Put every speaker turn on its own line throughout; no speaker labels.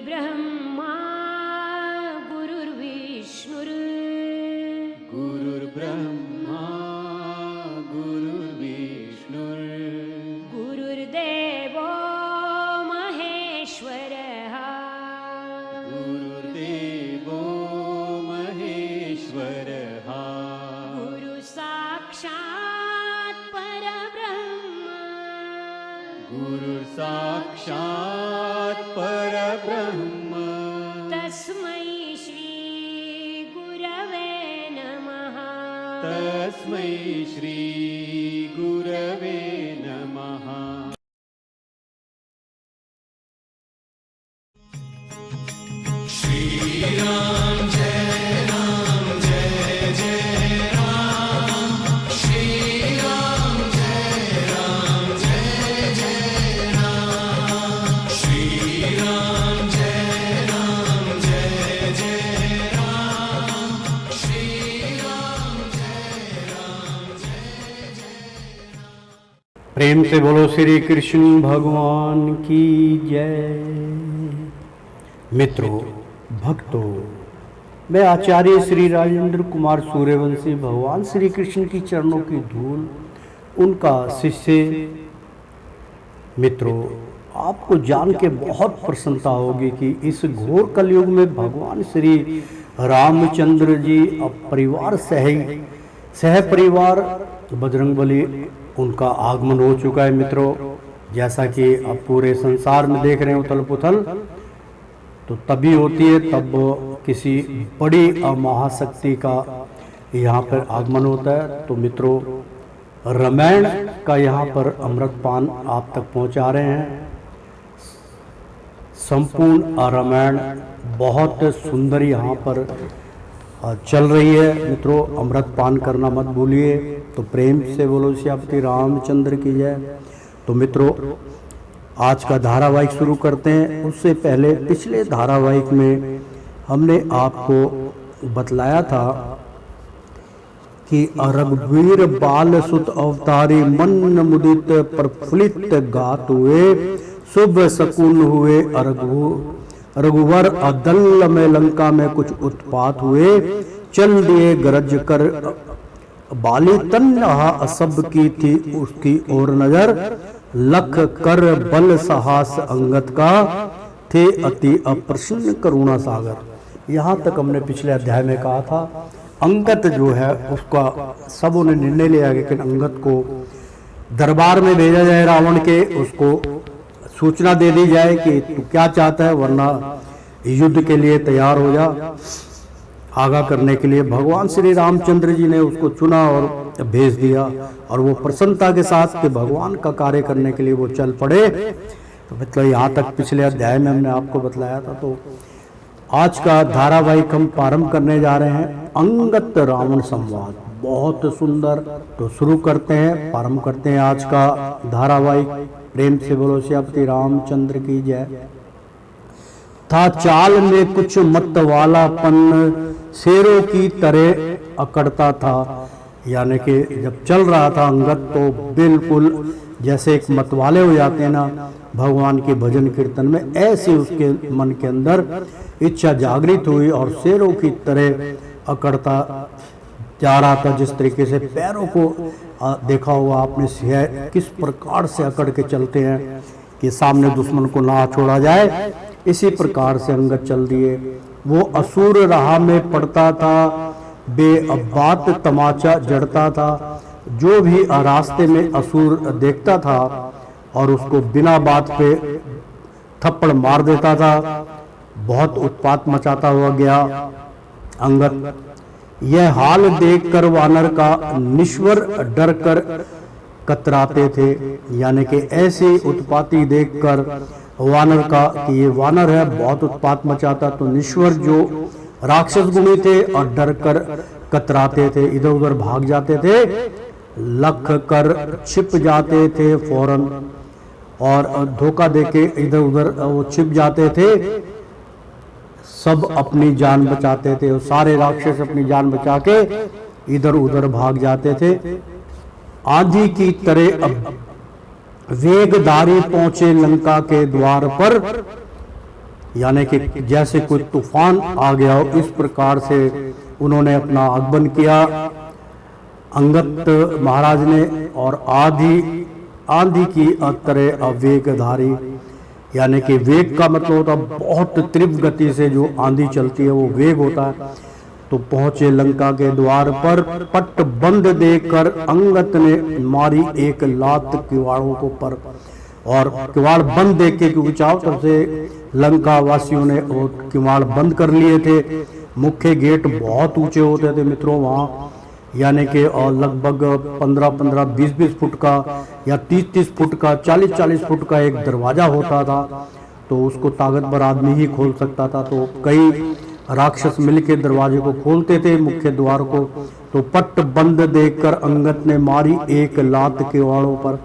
गुरुर्ब्रह्मा गुरुर्विष्णुर्
गुरुर्ब्रह्मा गुरुर्विष्णुर्
गुरुर्देवो महेश्वरः
गुरुर्देवो महेश्वरः
गुरु साक्षात् परब्रह्म
गुरुर्साक्षात् परब्रह्म
तस्मै श्री गुरवे नमः
तस्मै श्री गुरवे नमः।
प्रेम से बोलो श्री कृष्ण भगवान की जय। मित्रों, भक्तों, मैं आचार्य श्री राजेंद्र कुमार सूर्यवंशी भगवान श्री कृष्ण की चरणों की धूल उनका शिष्य। मित्रों, आपको जान के बहुत प्रसन्नता होगी कि इस घोर कलयुग में भगवान श्री रामचंद्र जी परिवार सह परिवार बजरंगबली उनका आगमन हो चुका है। मित्रों, जैसा कि अब पूरे संसार में देख रहे हैं उथल पुथल तो तभी होती है तब किसी बड़ी महाशक्ति का यहाँ पर आगमन होता है। तो मित्रों, रामायण का यहाँ पर अमृतपान आप तक पहुँचा रहे हैं। संपूर्ण रामायण बहुत सुंदर यहाँ पर चल रही है। मित्रों, अमृत पान करना मत भूलिए। तो प्रेम से बोलो श्री रामचंद्र की जय। तो मित्रों, आज का धारावाहिक शुरू करते हैं। उससे पहले पिछले धारावाहिक में हमने आपको बतलाया था कि रघुवीर बाल सुत अवतारी मन मुदित प्रफुल्लित गात हुए शुभ शकुन हुए रघुवर अदल में लंका में कुछ उत्पात हुए चल दिए गरज कर बाली तन्हा सब की थी उसकी ओर नजर लख कर बल साहस अंगत का थे अति अप्रसन्न करुणा सागर। यहाँ तक हमने पिछले अध्याय में कहा था अंगत जो है उसका सबों ने निर्णय लिया, लेकिन अंगत को दरबार में भेजा जाए रावण के, उसको सूचना दे दी जाए कि तू क्या चाहता है वरना युद्ध के लिए तैयार हो जा। आगाह करने के लिए भगवान श्री रामचंद्र जी ने उसको चुना और भेज दिया और वो प्रसन्नता के साथ कि भगवान का कार्य करने के लिए वो चल पड़े। तो मतलब यहाँ तक पिछले अध्याय में हमने आपको बतलाया था। तो आज का धारावाहिक हम प्रारंभ करने जा रहे हैं अंगत रावण संवाद। बहुत सुंदर। तो शुरू करते हैं, प्रारंभ करते हैं आज का धारावाहिक। प्रेम से बोलो श्री रामचंद्र की जय। था चाल में कुछ मत वालापन शेरों की तरह अकड़ता था। यानी कि जब चल रहा था अंगत तो बिल्कुल जैसे एक मतवाले हो जाते हैं ना भगवान के भजन कीर्तन में, ऐसे उसके मन के अंदर इच्छा जागृत हुई और शेरों की तरह अकड़ता जा रहा था। जिस तरीके से पैरों को देखा हुआ आपने किस प्रकार से अकड़ के चलते हैं कि सामने दुश्मन को ना छोड़ा जाए, इसी प्रकार से अंगत चल दिए। वो असुर राह में पड़ता था, बेअबात तमाचा जड़ता था। जो भी रास्ते में असुर देखता था और उसको बिना बात पे थप्पड़ मार देता था। बहुत उत्पात मचाता हुआ गया अंगत। यह हाल देखकर वानर का निश्वर डर कर कतराते थे। यानी कि ऐसी उत्पाती देखकर वानर का कि ये वानर है बहुत उत्पात मचाता, तो निश्वर जो राक्षस गुणी थे और डर कर कतराते थे, इधर उधर भाग जाते थे, लख कर छिप जाते थे फौरन और धोखा देके इधर उधर वो छिप जाते थे। सब अपनी जान बचाते थे और सारे राक्षस अपनी जान बचा के इधर उधर भाग जाते थे। आंधी की तरह अब वेगधारी पहुंचे लंका के द्वार पर यानी कि जैसे कोई तूफान आ गया हो, इस प्रकार से उन्होंने अपना आगमन किया अंगद महाराज ने। और आंधी की तरह वेगधारी, यानी कि वेग का मतलब होता है बहुत तीव्र गति से जो आंधी चलती है वो वेग होता है। तो पहुंचे लंका के द्वार पर, पट बंद देखकर अंगद ने मारी एक लात किवाड़ों को पर। और किवाड़ बंद देख के, क्योंकि चारों तरफ से लंका वासियों ने वो किवाड़ बंद कर लिए थे। मुख्य गेट बहुत ऊंचे होते थे मित्रों वहाँ, यानी कि लगभग 15-15, 20-20 फुट का या 30-30 फुट का, 40-40 फुट का एक दरवाजा होता था। तो उसको ताकतवर आदमी ही खोल सकता था। तो कई राक्षस मिलकर दरवाजे को खोलते थे, मुख्य द्वार को। तो पट बंद देखकर अंगद ने मारी एक लात किवाड़ों पर।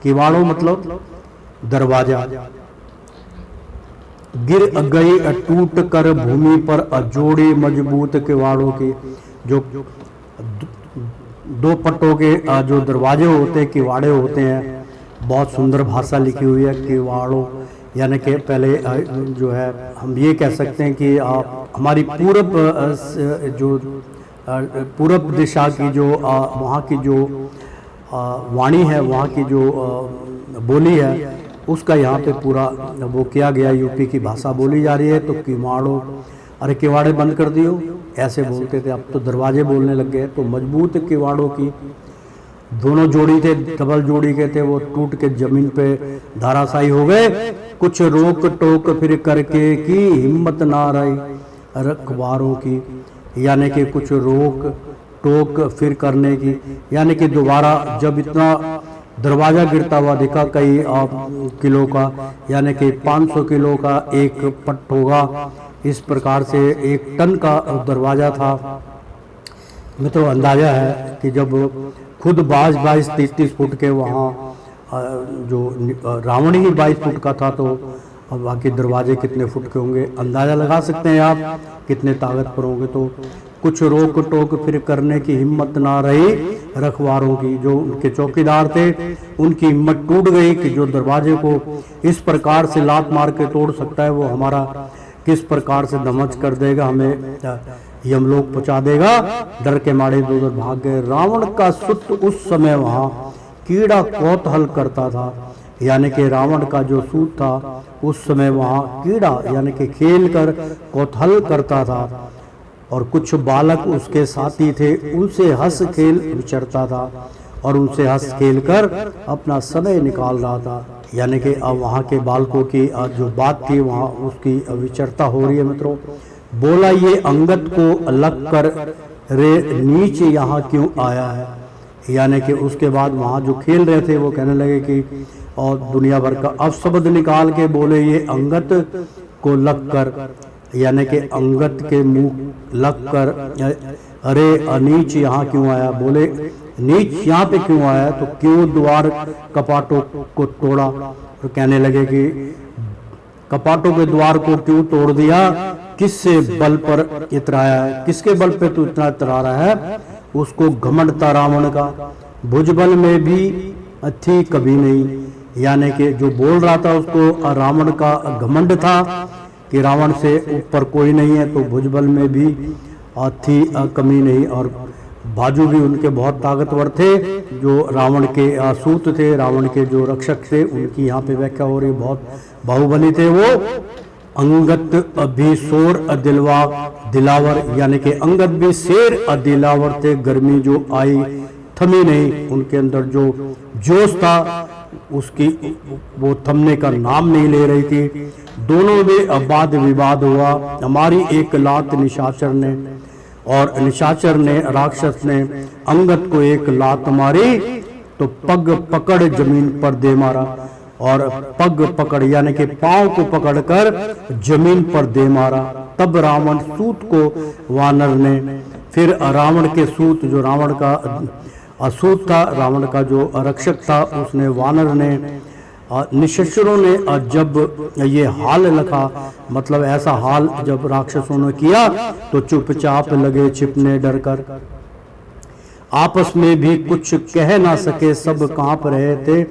किवाड़ों मतलब दरवाजा। गिर गई टूट कर भूमि पर जोड़े मजबूत किवाड़ों की। जो दो पट्टों के जो दरवाजे होते हैं, किवाड़े होते हैं, बहुत सुंदर भाषा लिखी हुई है किवाड़ों। यानी कि पहले जो है हम ये कह सकते हैं कि हमारी पूरब दिशा की जो वहाँ की जो वाणी है, वहाँ की जो बोली है, उसका यहाँ पे पूरा वो किया गया। यूपी की भाषा बोली जा रही है। तो किवाड़ों, अरे किवाड़े बंद कर दियो, ऐसे बोलते थे। अब तो दरवाजे बोलने लग गए। तो मजबूत किवाड़ों की दोनों जोड़ी थे, डबल जोड़ी के थे, वो टूट के जमीन पे धाराशायी हो गए। कुछ रोक टोक फिर करके की हिम्मत ना रही रखवारों की, यानी कि कुछ रोक टोक फिर करने की, यानी कि दोबारा जब इतना दरवाजा गिरता हुआ दिखा कई किलो का, यानी कि 500 किलो का एक पट होगा, इस प्रकार से 1 टन का दरवाजा था। मित्रों अंदाजा है कि जब खुद 22-23 फुट के वहाँ जो रावण ही 22 फुट का था, तो अब बाकी दरवाजे कितने फुट के होंगे, अंदाजा लगा सकते हैं आप कितने ताकतवर होंगे। तो कुछ रोक टोक फिर करने की हिम्मत ना रही रखवारों की। जो उनके चौकीदार थे उनकी हिम्मत टूट गई कि जो दरवाजे को इस प्रकार से लात मार के तोड़ सकता है, वो हमारा किस प्रकार से दमन कर देगा, हमें यमलोक पहुंचा देगा। डर के मारे इधर भाग गए। रावण का सुत उस समय वहां कीड़ा कौतूहल करता था, यानी कि रावण का जो सूत था उस समय वहां कीड़ा यानी कि खेल कर कौतूहल करता था। और कुछ बालक उसके साथी थे, उनसे हंस खेल विचरता था और उनसे हंस खेल कर अपना समय निकाल रहा था। यानी कि अब वहाँ के बालकों की जो बात थी वहाँ उसकी विचरता हो रही है। मित्रों बोला, ये अंगद को अलग कर रे नीचे यहाँ क्यों आया है। यानी कि उसके बाद वहाँ जो खेल रहे थे वो कहने लगे कि और दुनिया भर का अब शब्द निकाल के बोले, ये अंगद को लग कर, यानी कि अंगद के मुंह लग कर, अरे नीच यहाँ क्यों आया। बोले नीच यहाँ पे क्यों आया, तो क्यों द्वार कपाटों को तोड़ा। तो कहने लगे कि कपाटों के द्वार को क्यों तोड़ दिया, किससे बल पर इतराया है, किसके बल पे तू इतना इतरा रहा है। उसको घमंड था रावण का, भुजबल में भी थी कभी नहीं। यानी कि जो बोल रहा था उसको रावण का घमंड था कि रावण से ऊपर कोई नहीं है, तो भुजबल में भी थी कमी नहीं। और बाजू भी उनके बहुत ताकतवर थे, जो रावण के सूत थे, रावण के जो रक्षक थे, उनकी यहाँ पे व्याख्या हो रही है, बहुत बाहुबली थे वो। अंगद भी शोर दिलावर, यानी कि अंगद भी शेर दिलावर थे। गर्मी जो आई थमी नहीं, उनके अंदर जो जोश था उसकी वो थमने का नाम नहीं ले रही थी। दोनों में वाद विवाद हुआ। हमारी एक लात निशाचर ने, और निशाचर ने, राक्षस ने अंगद को एक लात मारी तो पग पकड़ जमीन पर दे मारा। और पग पकड़ यानी कि पांव को पकड़कर जमीन पर दे मारा। तब रावण सूत को वानर ने, फिर रावण के सूत, जो रावण का असूत था, रावण का जो रक्षक था, उसने वानर ने, निशाचरों ने जब ये हाल लखा, मतलब ऐसा हाल जब राक्षसों ने किया तो चुपचाप लगे छिपने डर कर। आपस में भी कुछ कह ना सके, सब कांप रहे थे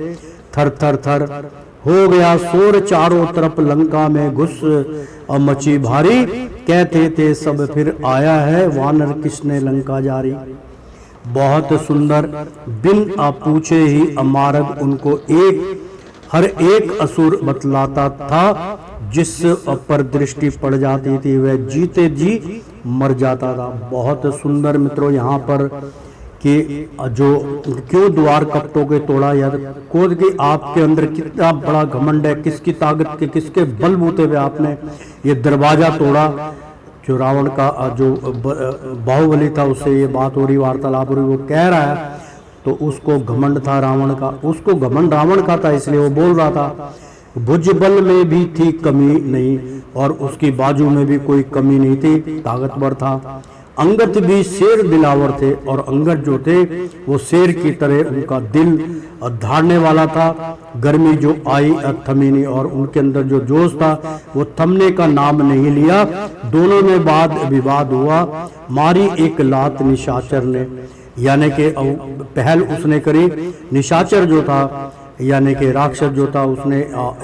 थर थर थर। हो गया शोर चारों तरफ लंका में घुस मची भारी, कहते थे सब फिर आया है वानर किसने लंका जारी। बहुत सुंदर, बिन पूछे ही अमारग उनको हर एक असुर बतलाता था, जिस पर दृष्टि पड़ जाती थी वह जीते जी मर जाता था। बहुत सुंदर मित्रों यहाँ पर कि जो क्यों द्वार कपटों के तोड़ा, या कोद कि आपके अंदर कितना बड़ा घमंड है, किसकी ताकत के किसके बलबूते पे आपने ये दरवाजा तोड़ा। जो रावण का जो बाहुबली था उससे ये बात हो रही, वार्तालाप हो रही, वो कह रहा है तो उसको घमंड था रावण का, उसको घमंड रावण का था, इसलिए वो बोल रहा था भुज बल में भी थी कमी नहीं और उसकी बाजू में भी कोई कमी नहीं थी, ताकतवर था। अंगद भी शेर दिलावर थे और अंगद जो थे वो शेर की तरह उनका दिल धारने वाला था। गर्मी जो आई थमी नहीं और उनके अंदर जो जोश था वो थमने का नाम नहीं लिया। दोनों में वाद विवाद हुआ, मारी एक लात निशाचर ने, यानी कि पहल उसने करी। निशाचर जो था यानी कि राक्षस जो था उसने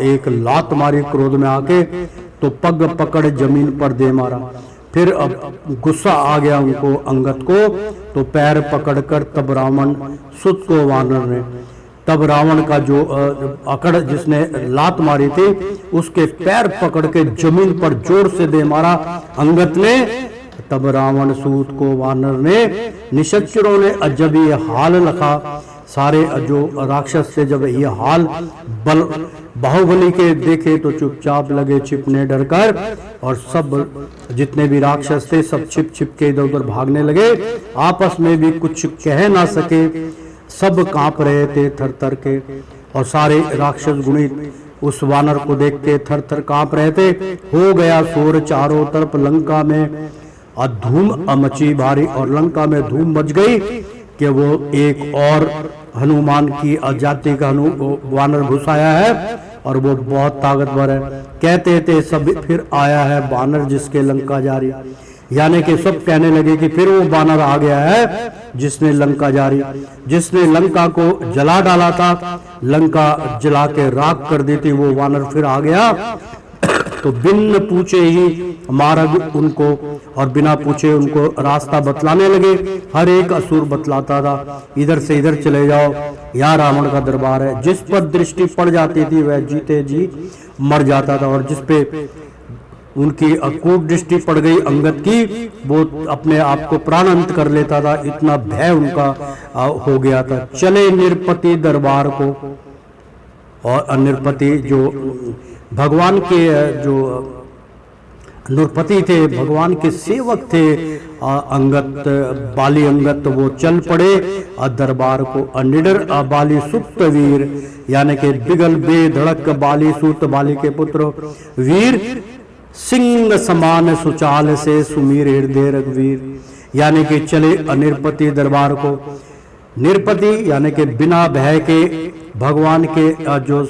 एक लात मारी क्रोध में आके, तो पग पकड़ जमीन पर दे मारा। फिर अब गुस्सा आ गया उनको अंगद को, तो पैर पकड़कर तब रावण सुत को वानर ने, तब रावण का जो अकड़ जिसने लात मारी थी उसके पैर पकड़ के जमीन पर जोर से दे मारा अंगद ने। तब रावण सूत को वानर ने, निशाचरों ने जब ये हाल लखा, सारे जो राक्षस थे जब ये हाल बाहुबली के देखे तो चुपचाप लगे छिपने डरकर, और सब जितने भी राक्षस थे सब छिप छिप के इधर उधर भागने लगे, आपस में भी कुछ कह ना सके, सब कांप रहे थे थर थर के। और सारे राक्षस गुणित उस वानर को देख के थर थर कांप रहे थे। हो गया शोर चारों तरफ लंका में धूम मची भारी, और लंका में धूम मच गई कि वो एक और हनुमान की जाति का वानर घुस आया है और वो बहुत ताकतवर है। कहते थे सब फिर आया है वानर जिसके लंका जारी, यानी कि सब कहने लगे कि फिर वो वानर आ गया है जिसने लंका जारी, जिसने लंका को जला डाला था, लंका जला के राख कर दी थी, वो वानर फिर आ गया। तो बिन पूछे ही मार्ग उनको और बिना पूछे उनको रास्ता बतलाने लगे। हर एक असुर बतलाता था इधर से इधर चले जाओ, यहाँ रावण का दरबार है। जिस पर दृष्टि पड़ जाती थी वह जीते जी मर जाता था, और जिस पे उनकी अकूट दृष्टि पड़ गई अंगद की, वो अपने आप को प्राणांत कर लेता था, इतना भय उनका हो गया था। चले निरपति दरबार को, और निरपति जो भगवान के जो नृपति थे, भगवान के सेवक थे अंगद, बाली अंगद, वो चल पड़े दरबार को। निडर बाली सुप्त वीर, यानी कि बिगल बेधड़क बाली सूत बाली के पुत्र वीर, सिंह समान सुचाल से सुमीर हृदय रघुवीर, यानी कि चले निरपति दरबार को। निरपति यानी कि बिना भय के भगवान के जो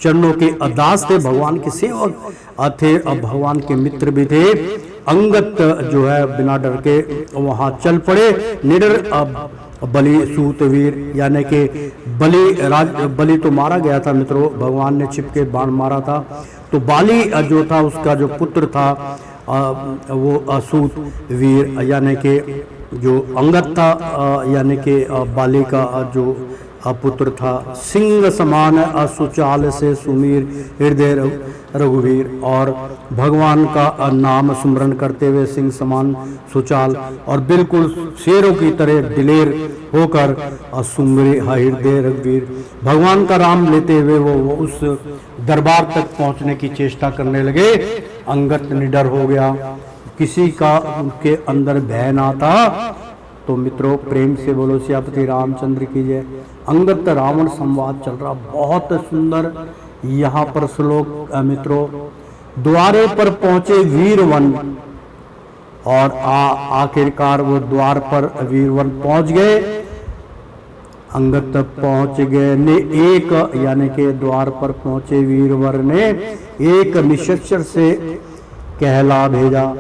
चरणों के दास थे, भगवान के सेवक थे, अब भगवान के मित्र भी थे। अंगद जो है बिना डर के वहां चल पड़े। निडर बलि सूतवीर, यानी कि बलि तो मारा गया था मित्रों, भगवान ने छिपके बाण मारा था। तो बाली जो था उसका जो पुत्र था वो सूत वीर, यानी कि जो अंगद था, यानी कि बाली का जो पुत्र था। सिंह समान सुचाल से सुमीर हृदय रघुवीर, और भगवान का नाम सुमरन करते हुए सिंह समान सुचाल और बिल्कुल शेरों की तरह दिलेर होकर सुमरे हृदय रघुवीर, भगवान का नाम लेते हुए वो उस दरबार तक पहुंचने की चेष्टा करने लगे। अंगद निडर हो गया, किसी का उनके अंदर भय ना था। तो मित्रों प्रेम से बोलो सियापति रामचंद्र की जय। अंगद रावण संवाद चल रहा, बहुत सुंदर यहाँ पर श्लोक मित्रों। द्वारे पर पहुंचे वीरवन, और आखिरकार वो द्वार पर वीरवन पहुंच गए। अंगद तक पहुंच गए ने एक, यानी के द्वार पर पहुंचे वीरवर ने एक निशाचर से कहला भेजा।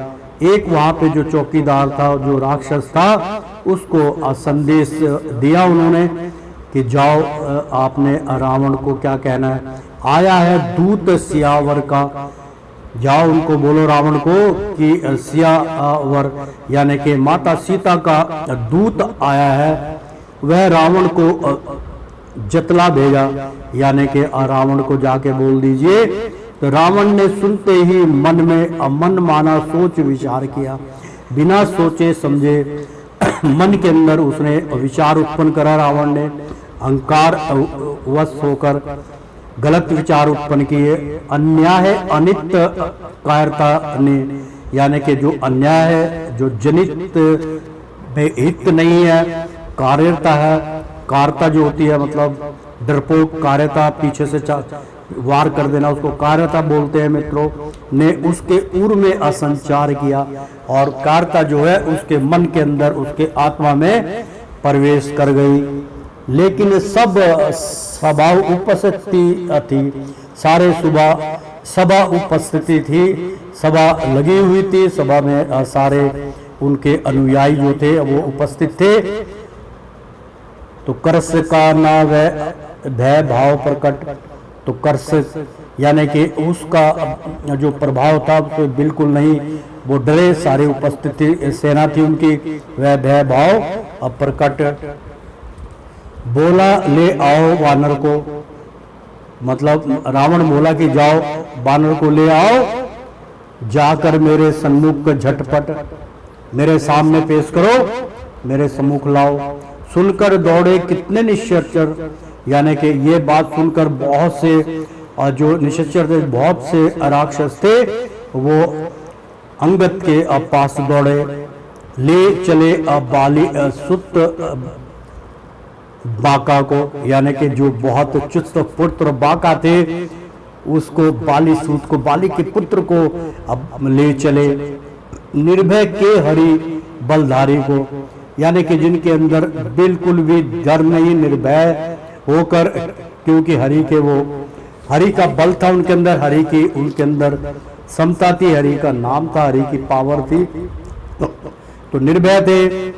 एक वहां पे जो चौकीदार था, जो राक्षस था, उसको संदेश दिया उन्होंने कि जाओ आपने रावण को क्या कहना है, आया है दूत सियावर का, जाओ उनको बोलो रावण को कि सियावर यानी कि माता सीता का दूत आया है, वह रावण को जतला भेजा, यानी कि रावण को जाके बोल दीजिए। तो रावण ने सुनते ही मन में मन माना सोच विचार किया, बिना सोचे समझे मन के अंदर उसने विचार उत्पन्न करा। रावण ने अहंकार वश होकर गलत विचार उत्पन्न किए। अन्याय है अनित्य कायरता ने, यानी कि जो अन्याय है, जो जनित में हित नहीं है, कार्यता है, कारता जो होती है मतलब डरपोक, कार्यता पीछे से वार कर देना, उसको कार्यता बोलते हैं मित्रों, ने उसके उर में असंचार किया और कारता जो है उसके मन के अंदर, उसके आत्मा में प्रवेश कर गई। लेकिन सब सभा उपस्थिति थी, सारे सुबह सभा उपस्थिति थी, सभा लगी हुई थी, सभा में सारे उनके अनुयायी जो थे वो उपस्थित थे। तो कर्ष का ना वह भय भाव प्रकट, तो कर्ष यानी कि उसका जो प्रभाव था तो बिल्कुल नहीं, वो डरे, सारी उपस्थिति सेना थी उनकी, वह भय भाव प्रकट। बोला ले आओ वानर को, मतलब रावण बोला कि जाओ वानर को ले आओ, जाकर मेरे सन्मुख झटपट मेरे सामने पेश करो, मेरे सम्मुख लाओ। सुनकर दौड़े कितने निश्चर, यानी कि ये बात सुनकर बहुत से जो निश्चर थे, बहुत से राक्षस थे, वो अंगद के पास दौड़े, ले चले बाली सुत बाका को, यानी कि जो बहुत चुस्त पुत्र बाका थे उसको, बाली सूत को, बाली के पुत्र को अब ले चले। निर्भय के हरि बलधारी को, यानी कि जिनके अंदर बिल्कुल भी डर नहीं, निर्भय होकर, क्योंकि हरि के वो हरि का बल था उनके अंदर, हरि की उनके अंदर समता थी, हरि का नाम था, हरि की पावर थी, तो निर्भय थे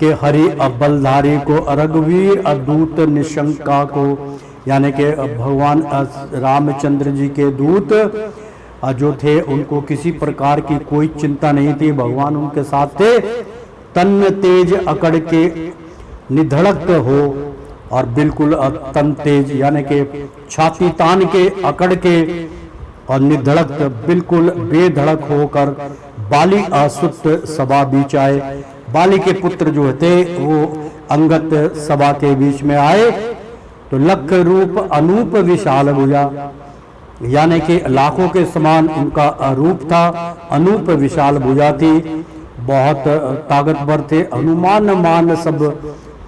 कि हरि बलधारी को, रघुवीर अदूत निशंका को, यानी कि भगवान रामचंद्र जी के दूत जो थे उनको किसी प्रकार की कोई चिंता नहीं थी, भगवान उनके साथ थे। तन तेज अकड़ के निधड़क हो, और बिल्कुल तन तेज यानी कि छाती तान के, अकड़ के और निधड़क बिल्कुल बेधड़क होकर बाली आसुत सभा बीच आए। बाली के पुत्र जो थे वो अंगत सभा के बीच में आए। तो लख रूप अनूप विशाल भुजा, यानी कि लाखों के समान उनका रूप था, अनूप विशाल भुजा थी, बहुत ताकतवर थे। हनुमान मान सब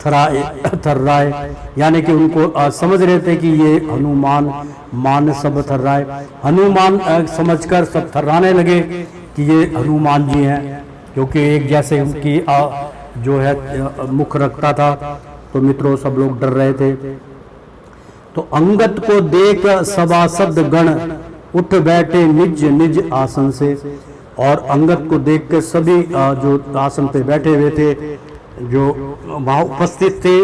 थर्राए, यानी कि उनको समझ रहे थे कि ये हनुमान मान सब थर्राए, हनुमान समझकर सब थर्राने लगे कि ये हनुमान जी हैं, क्योंकि एक जैसे उनकी जो है मुख रखता था। तो मित्रों सब लोग डर रहे थे। तो अंगद को देख सभासद गण उठ बैठे निज निज आसन से, और अंगद को देख के सभी जो आसन पे बैठे हुए थे, जो वहाँ उपस्थित थे,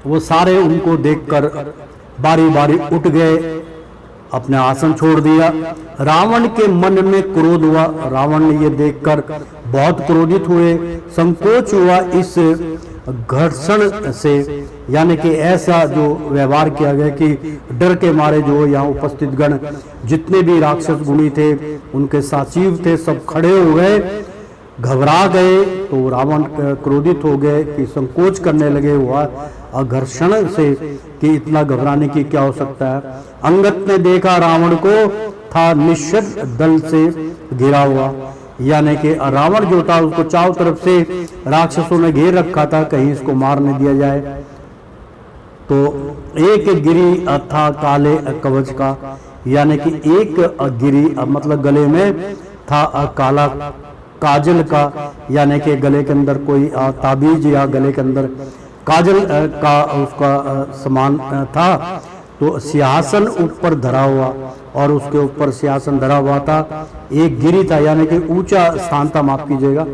वो सारे उनको देखकर बारी बारी उठ गए, अपने आसन छोड़ दिया। रावण के मन में क्रोध हुआ, रावण ने ये देखकर बहुत क्रोधित हुए, संकोच हुआ इस घर्षण से, यानी कि ऐसा जो व्यवहार किया गया कि डर के मारे जो यहाँ उपस्थित गण जितने भी राक्षस गुणी थे, उनके सचिव थे, सब खड़े हो गए, घबरा गए। तो रावण क्रोधित हो गए कि संकोच करने लगे हुआ घर्षण से कि इतना घबराने की क्या हो सकता है। अंगद ने देखा रावण को था निश्चित दल से घिरा हुआ, यानी कि रावण जो था उसको चारों तरफ से राक्षसों ने घेर रखा था, कहीं इसको मार न दिया जाए। तो एक गिरी था काले कवच का, यानी कि एक गिरी मतलब गले में था काला काजल का, यानी कि गले के अंदर कोई ताबीज या गले के अंदर काजल का उसका समान था। तो सिंहासन ऊपर धरा हुआ, और उसके ऊपर सिंहासन धरा हुआ था। एक गिरी था, यानी कि ऊंचा स्थान था, माफ कीजिएगा,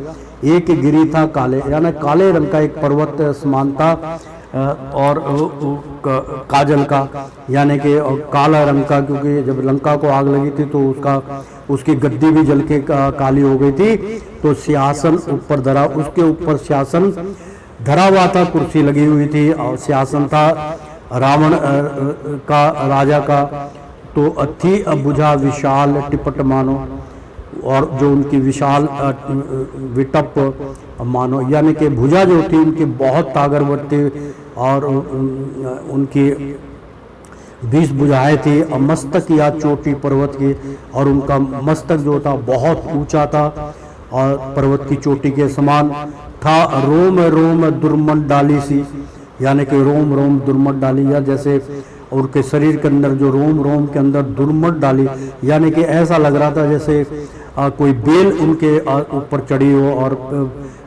एक गिरी था काले, यानी काले रंग का एक पर्वत समान था, और काजल का, यानी कि काला रंग का, क्योंकि जब लंका को आग लगी थी तो उसकी गद्दी भी जल के काली हो गई थी। तो सिंहासन ऊपर धरा, उसके ऊपर सिंहासन धरा हुआ था, कुर्सी लगी हुई थी और सिंहासन था रावण का, राजा का। तो थी बुझा विशाल टिपट मानो, और जो उनकी विशाल विटप मानो, यानी कि भुजा जो थी उनकी बहुत ताकतवर थी और उनकी 20 भुजाएं थी। और मस्तक या चोटी पर्वत की, और उनका मस्तक जो था बहुत ऊंचा था और पर्वत की चोटी के समान था। रोम रोम दुर्मट डाली सी, यानी कि रोम रोम दुर्मट डाली, या जैसे उनके शरीर के अंदर जो रोम रोम के अंदर दुर्मट डाली, यानी कि ऐसा लग रहा था जैसे कोई बेल उनके ऊपर चढ़ी हो, और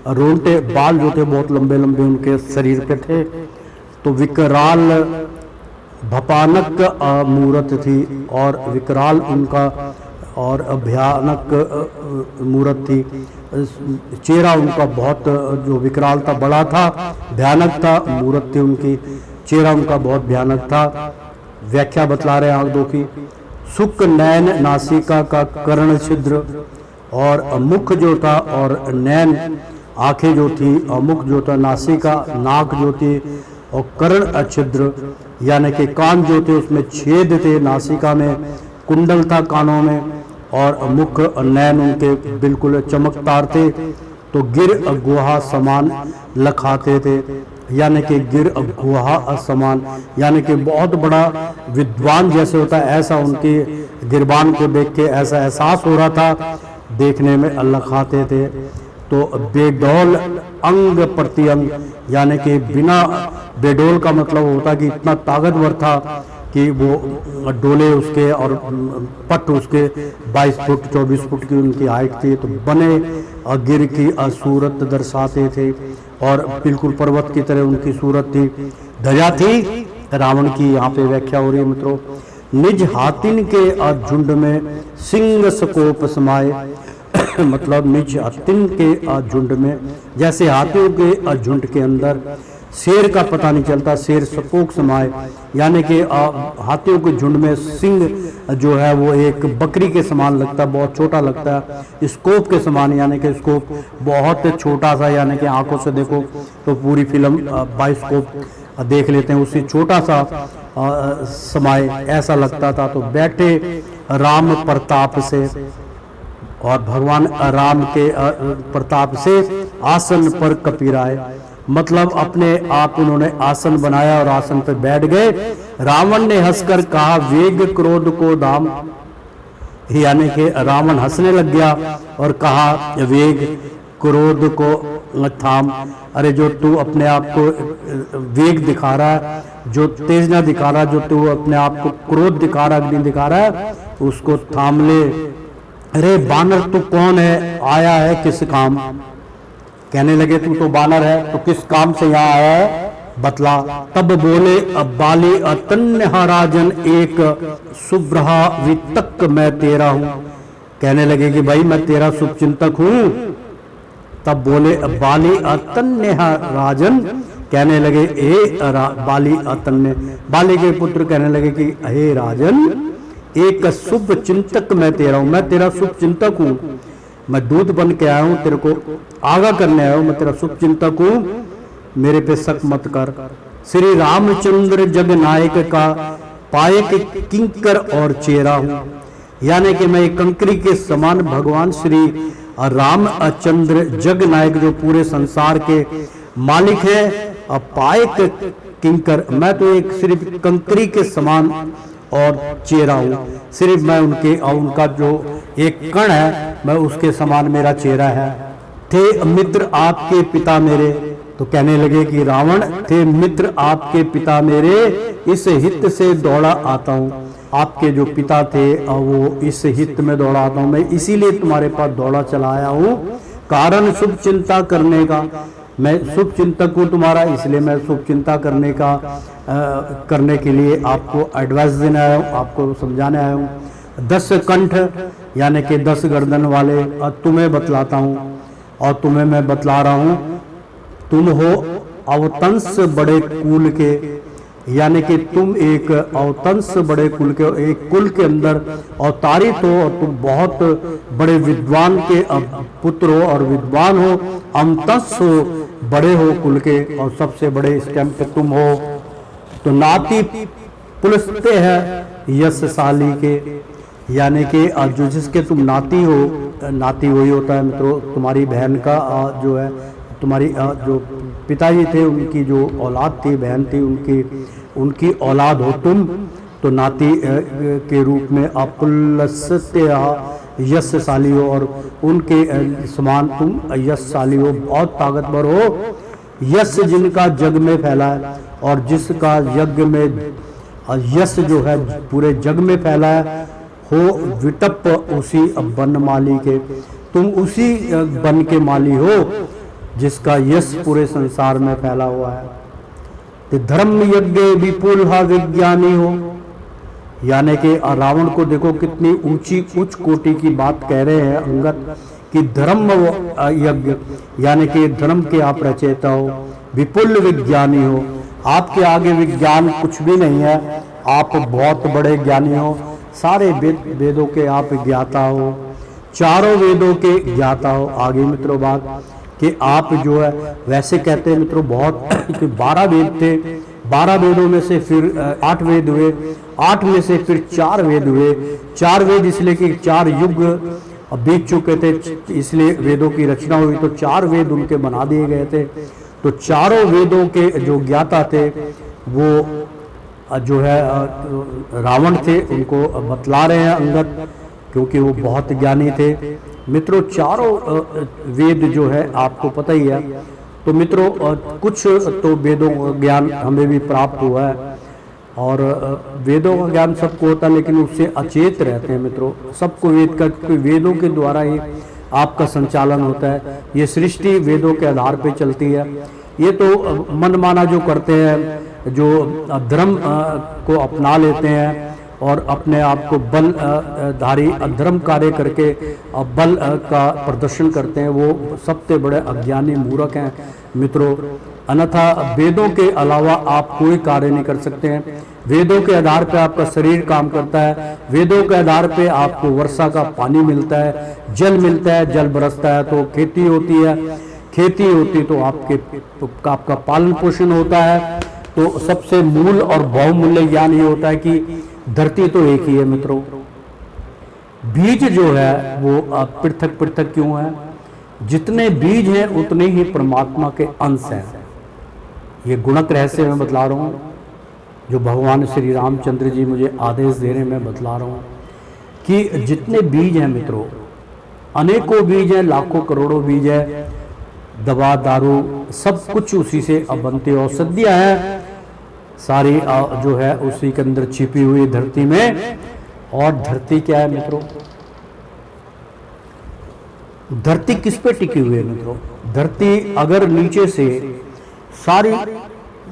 रोंटे बाल जो थे बहुत लंबे लंबे उनके शरीर पे थे। तो विकराल भपानक मूरत थी, और विकराल उनका और भयानक मूरत थी। चेहरा उनका बहुत जो विकराल था, बड़ा था, भयानक था, मूरत थी उनकी, चेहरा उनका बहुत भयानक था। व्याख्या बतला रहे आंख दो की, सुक नैन नासिका का कर्ण छिद्र, और मुख जो था और नैन आंखें जो थी, और मुख जो था, नासिका नाक जो थी, और कर्ण छिद्र यानी कि कान जो थे उसमें छेद थे, नासिका में कुंडल था कानों में, और मुख नैन उनके बिल्कुल चमकदार थे। तो गिर गुहा समान लखाते थे, यानी कि गिर गुहा समान, यानी कि बहुत बड़ा विद्वान जैसे होता है ऐसा उनके गिरबान को देख के ऐसा एहसास हो रहा था, देखने में लखाते थे। तो बेडौल अंग प्रति अंग, यानी कि बिना, बेडौल का मतलब होता कि इतना ताकतवर था कि वो डोले उसके, और पट उसके 22 फुट 24 फुट की उनकी हाइट थी। तो बने गिर की सूरत दर्शाते थे, और बिल्कुल पर्वत की तरह उनकी सूरत थी। ध्वजा थी रावण की, यहाँ पे व्याख्या हो रही है मित्रों। निज हाथिन के झुंड में सिंह सकोप समाये, मतलब निज हाथिन के झुंड में, जैसे हाथियों के झुंड के अंदर शेर का पता नहीं चलता, शेर सकोप समाये, यानी कि हाथियों के झुंड में सिंह जो है वो एक बकरी के समान लगता है, बहुत छोटा लगता है, स्कोप के समान, यानी कि स्कोप बहुत छोटा सा, यानी कि आंखों से देखो तो पूरी फिल्म बाइस्कोप देख लेते हैं, उससे छोटा सा समाये ऐसा लगता था। तो बैठे राम प्रताप से, और भगवान राम के प्रताप से आसन पर कपीराए, मतलब अपने आप उन्होंने आसन बनाया और आसन पर बैठ गए। रावण ने हंसकर कहा वेग क्रोध को दाम, यानी कि रावण हंसने लग गया और कहा वेग क्रोध को थाम, अरे जो तू अपने आप को वेग दिखा रहा है, जो तेज ना दिखा रहा, जो तू अपने आप को क्रोध दिखा रहा, अग्नि दिखा रहा है, उसको थाम ले। अरे बानर तू कौन है, आया है किस काम? कहने लगे तू तो बानर है, तो किस काम से यहाँ आया है बतला। तब बोले बाली तन्हा राजन एक सुब्रहा वितक मैं तेरा हूँ। कहने लगे कि भाई मैं तेरा शुभचिंतक हूँ। तब बोले बाली तन्हा राजन, कहने लगे हे बाली तन्ने, बाली के पुत्र कहने लगे कि हे राजन एक शुभ चिंतक मैं तेरा हूँ, मैं तेरा शुभ चिंतक हूँ, मैं दूत बन के आया हूँ, तेरे को आगाह करने आया हूँ, मैं तेरा शुभ चिंतक हूँ, मेरे पे शक मत कर। श्री रामचंद्र जग नायक का पायक किंकर और चेहरा हूँ, यानी कि मैं एक कंकरी के समान भगवान श्री रामचंद्र जग नायक जो पूरे संसार के मालिक है, पायक किंकर, मैं तो एक सिर्फ कंकरी के समान और चेहरा हूँ, सिर्फ मैं उनके और उनका जो एक कण है मैं उसके समान मेरा चेहरा है। थे मित्र आपके पिता मेरे, तो कहने लगे कि रावण थे मित्र आपके पिता मेरे, इस हित से दौड़ा आता हूँ, आपके जो पिता थे वो इस हित में दौड़ा आता हूँ, मैं इसीलिए तुम्हारे पास दौड़ा चला आया हूँ, कारण शुभ चिंता करने का, मैं शुभ चिंतक हूँ तुम्हारा, इसलिए मैं शुभ चिंता करने के लिए आपको एडवाइस देने आया हूँ, आपको समझाने आया हूँ। 10 कंठ यानी कि 10 गर्दन वाले तुम्हें बतलाता हूँ, और तुम्हें मैं बतला रहा हूँ, तुम हो अवतंस बड़े कुल के, यानी कि तुम एक अवतंस बड़े कुल के, एक कुल के अंदर अवतारित हो और तुम बहुत बड़े विद्वान के पुत्र हो और विद्वान हो, अवतंस हो, बड़े हो कुल के और सबसे बड़े इस टाइम पे तुम हो। तो नाती पुलस्ते है यशशाली के, यानी कि जो जिसके तुम नाती हो, नाती वही होता है मित्रों तुम्हारी बहन का जो है, तुम्हारी जो पिताजी थे उनकी जो औलाद थी, बहन थी, उनकी औलाद हो तुम, तो नाती के रूप में अपुलस्ते यशशाली हो और उनके समान तुम यशशाली हो, बहुत ताकतवर हो। यश जिनका जग में फैला है और जिसका यज्ञ में यश जो है पूरे जग में फैला है, हो विटप उसी वन माली के, तुम उसी वन के माली हो जिसका यश पूरे संसार में फैला हुआ है। तो धर्म यज्ञ विपुल विज्ञानी हो, यानी कि रावण को देखो कितनी ऊंची उच्च कोटि की बात कह रहे हैं अंगद कि धर्म यज्ञ, यानी कि धर्म के आप रचयिता हो, विपुल विज्ञानी हो, आपके आगे विज्ञान कुछ भी नहीं है, आप बहुत बड़े ज्ञानी हो, सारे वेदों के आप ज्ञाता हो, चारों वेदों के ज्ञाता हो। आगे मित्रों बात कि आप जो है वैसे कहते हैं मित्रों बहुत 12 वेद थे, 12 वेदों में से फिर 8 वेद हुए, 8 में से फिर 4 वेद हुए, 4 वेद इसलिए कि 4 युग बीत चुके थे इसलिए वेदों की रचना हुई, तो 4 वेद उनके बना दिए गए थे। तो चारों वेदों के जो ज्ञाता थे वो जो है रावण थे, उनको बतला रहे हैं अंगद क्योंकि वो बहुत ज्ञानी थे। मित्रों चारों वेद जो है आपको पता ही है, तो मित्रों कुछ तो वेदों का ज्ञान हमें भी प्राप्त हुआ है और वेदों का ज्ञान सबको होता है, लेकिन उससे अचेत रहते हैं मित्रों, सबको वेदों के द्वारा ही आपका संचालन होता है। ये सृष्टि वेदों के आधार पर चलती है। ये तो मनमाना जो करते हैं, जो धर्म को अपना लेते हैं और अपने आप को बल धारी अधर्म कार्य करके बल का प्रदर्शन करते हैं, वो सबसे बड़े अज्ञानी मूर्ख हैं मित्रों। अन्यथा वेदों के अलावा आप कोई कार्य नहीं कर सकते हैं। वेदों के आधार पर आपका शरीर काम करता है, वेदों के आधार पे आपको वर्षा का पानी मिलता है, जल मिलता है, जल बरसता है तो खेती होती है, खेती होती तो आपका पालन पोषण होता है। तो सबसे मूल और बहुमूल्य ज्ञान ये होता है कि धरती तो एक ही है मित्रों, बीज जो है वो पृथक पृथक क्यों है, जितने बीज हैं उतने ही परमात्मा के अंश हैं। ये गुणक रहस्य मैं बतला रहा हूँ, जो भगवान श्री रामचंद्र जी मुझे आदेश दे रहे हैं, मैं बतला रहा हूँ कि जितने बीज हैं मित्रों, अनेकों बीज हैं, लाखों करोड़ों बीज है, दवा दारू सब कुछ उसी से बनती औषधियाँ हैं, सारी जो है उसी के अंदर छिपी हुई धरती में। और धरती क्या है मित्रों, धरती किस पे टिकी हुई है मित्रों? धरती अगर नीचे से सारी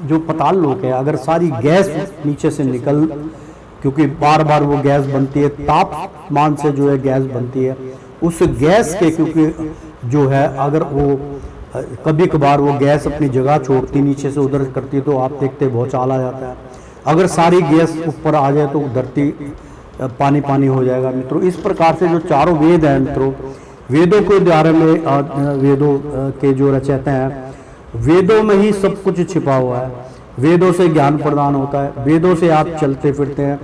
जो पताल लोक है, अगर सारी गैस नीचे से निकल, क्योंकि बार बार वो गैस बनती है, तापमान से जो है गैस बनती है, उस गैस के क्योंकि जो है अगर वो कभी कभार वो गैस अपनी जगह छोड़ती नीचे से उधर करती तो आप देखते भौचाल आ जाता है। अगर सारी गैस ऊपर आ जाए तो धरती पानी पानी हो जाएगा मित्रों। इस प्रकार से जो चारों वेद हैं मित्रों, वेदों के द्वारा में वेदों के जो रचयिता हैं, वेदों में ही सब कुछ छिपा हुआ है, वेदों से ज्ञान प्रदान होता है, वेदों से आप चलते फिरते हैं।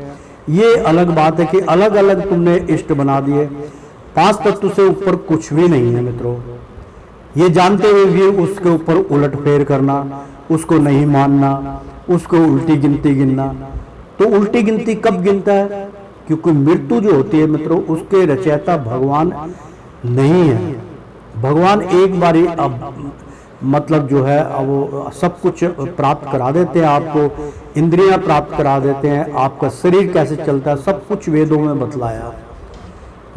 ये अलग बात है कि अलग अलग तुमने इष्ट बना दिए, 5 तत्व से ऊपर कुछ भी नहीं है मित्रों। ये जानते हुए भी उसके ऊपर उलट फेर करना, उसको नहीं मानना, उसको उल्टी गिनती गिनना। तो उल्टी गिनती कब गिनता है? क्योंकि मृत्यु जो होती है मित्रों, उसके रचयिता भगवान नहीं है। भगवान एक बारी अब मतलब जो है वो सब कुछ प्राप्त करा देते हैं, आपको इंद्रियां प्राप्त करा देते हैं, आपका शरीर कैसे चलता है सब कुछ वेदों में बतलाया।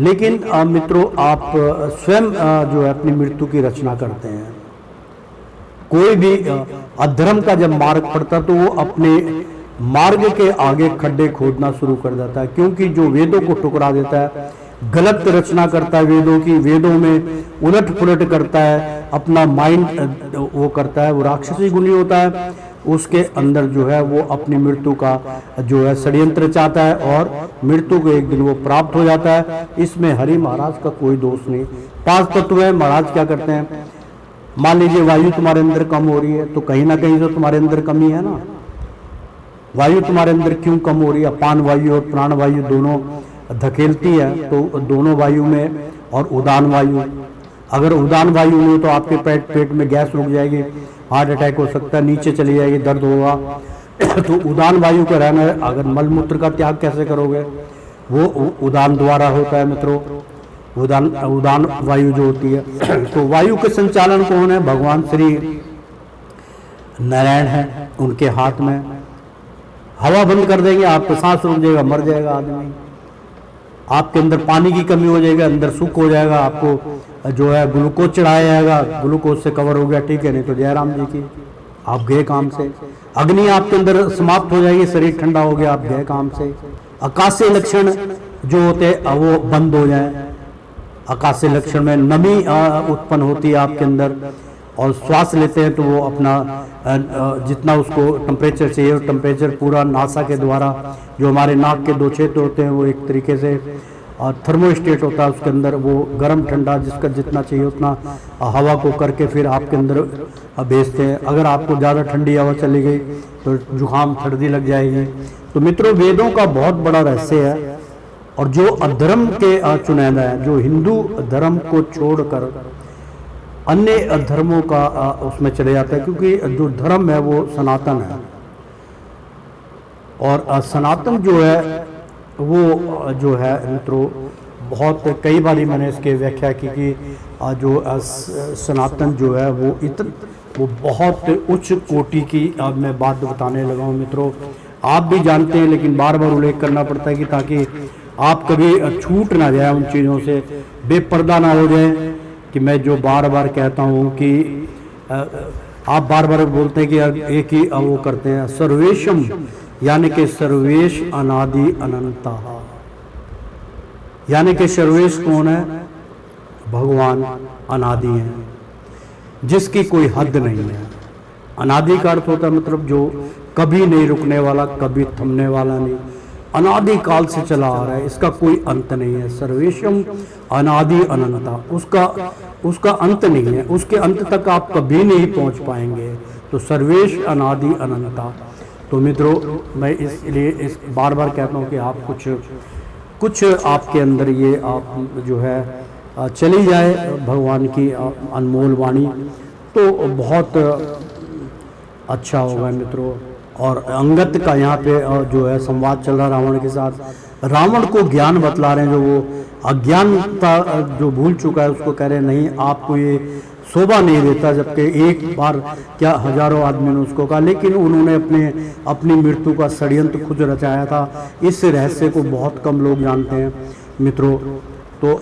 लेकिन मित्रों आप स्वयं जो है अपनी मृत्यु की रचना करते हैं। कोई भी अधर्म का जब मार्ग पड़ता तो वो अपने मार्ग के आगे खड्डे खोदना शुरू कर देता है, क्योंकि जो वेदों को ठुकरा देता है गलत रचना करता है वेदों की, वेदों में उलट पुलट करता है, अपना माइंड वो करता है, वो राक्षसी गुणी होता है, उसके अंदर जो है वो अपनी मृत्यु का जो है षड्यंत्र चाहता है और मृत्यु को एक दिन वो प्राप्त हो जाता है। इसमें हरि महाराज का कोई दोष नहीं। 5 तत्व है, महाराज क्या करते हैं, मान लीजिए वायु तुम्हारे अंदर कम हो रही है तो कहीं ना कहीं तो तुम्हारे अंदर कमी है ना। वायु तुम्हारे अंदर क्यों कम हो रही है, अपान वायु और प्राण वायु दोनों धकेलती है, तो दोनों वायु में, और उदान वायु, अगर उदान वायु नहीं तो आपके पेट में गैस रुक जाएगी, हार्ट अटैक हो सकता है, नीचे चली जाएगी, दर्द होगा। तो उदान वायु का रहना है। अगर मलमूत्र का त्याग कैसे करोगे, वो उदान द्वारा होता है मित्रों, उदान वायु जो होती है। तो वायु के संचालन कौन है, भगवान श्री नारायण है, उनके हाथ में। हवा बंद कर देंगे आपको सांस रुक जाएगा, मर जाएगा आदमी। आपके अंदर पानी की कमी हो जाएगी, अंदर सुख हो जाएगा, आपको जो है ग्लूकोज चढ़ाया जाएगा, ग्लूकोज से कवर हो गया, ठीक है, नहीं तो जयराम जी की, आप गए काम से। अग्नि आपके अंदर समाप्त हो जाएगी, शरीर ठंडा हो गया, आप गए काम से। आकाशीय लक्षण जो होते हैं वो बंद हो जाए। आकाशीय लक्षण में नमी उत्पन्न होती है आपके अंदर, और श्वास लेते हैं तो वो अपना जितना उसको टेम्परेचर चाहिए वो टेम्परेचर पूरा नासा के द्वारा, जो हमारे नाक के 2 क्षेत्र होते हैं वो एक तरीके से थर्मोस्टेट होता है, उसके अंदर वो गर्म ठंडा जिसका जितना चाहिए उतना हवा को करके फिर आपके अंदर भेजते हैं। अगर आपको ज़्यादा ठंडी हवा चली गई तो जुकाम सर्दी लग जाएगी। तो मित्रों, वेदों का बहुत बड़ा रहस्य है, और जो अधर्म के चुनिंदा है, जो हिंदू धर्म को छोड़कर अन्य धर्मों का उसमें चले जाता है, क्योंकि जो धर्म है वो सनातन है, और सनातन जो है वो जो है मित्रों बहुत कई बार मैंने इसके व्याख्या की कि जो सनातन जो है वो बहुत उच्च कोटि की मैं बात बताने लगा हूँ मित्रों। आप भी जानते हैं, लेकिन बार बार उल्लेख करना पड़ता है कि ताकि आप कभी छूट ना जाए उन चीज़ों से, बेपर्दा ना हो जाए। कि मैं जो बार बार कहता हूँ कि आप बार बार बोलते हैं कि एक ही वो करते हैं, सर्वेशम, यानी कि सर्वेश अनादि अनंता, यानी कि सर्वेश कौन है, भगवान अनादि है, जिसकी कोई हद नहीं है। अनादि का अर्थ होता है मतलब जो कभी नहीं रुकने वाला, कभी थमने वाला नहीं, अनादि काल से चला आ रहा है, इसका कोई अंत नहीं है। सर्वेशम अनादि अनंता, उसका अंत नहीं है, उसके अंत तक आप कभी नहीं पहुंच पाएंगे। तो सर्वेश अनादि अनंता। तो मित्रों, मैं इसलिए इस बार बार कहता हूं कि आप कुछ आपके अंदर ये आप जो है चली जाए भगवान की अनमोल वाणी, तो बहुत अच्छा होगा मित्रों। और अंगद का यहाँ पे जो है संवाद चल रहा रावण के साथ, रावण को ज्ञान बतला रहे हैं, जो वो अज्ञानता जो भूल चुका है उसको कह रहे हैं नहीं, आपको ये शोभा नहीं देता। जबकि एक बार क्या हजारों आदमी ने उसको कहा, लेकिन उन्होंने अपनी मृत्यु का षड्यंत्र खुद रचाया था। इस रहस्य को बहुत कम लोग जानते हैं मित्रों। तो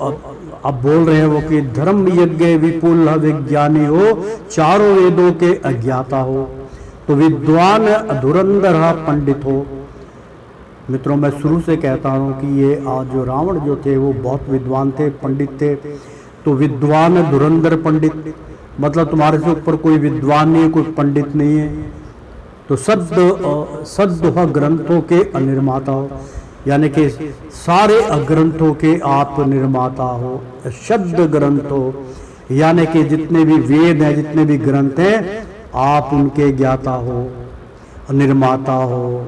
अब बोल रहे हैं वो कि धर्म यज्ञ विपुल विज्ञानी हो, चारों वेदों के अज्ञाता हो, तो विद्वान धुरंधर पंडित हो। मित्रों, मैं शुरू से कहता हूँ कि ये जो रावण जो थे वो बहुत विद्वान थे, पंडित थे। तो विद्वान धुरंधर पंडित मतलब तुम्हारे से ऊपर कोई विद्वान नहीं है, कोई पंडित नहीं है। तो सद्दोह ग्रंथों के अनिर्माता हो, यानी कि सारे ग्रंथों के आप निर्माता हो। शब्द ग्रंथ हो, यानी कि जितने भी वेद हैं, जितने भी ग्रंथ हैं, आप उनके ज्ञाता हो, निर्माता हो,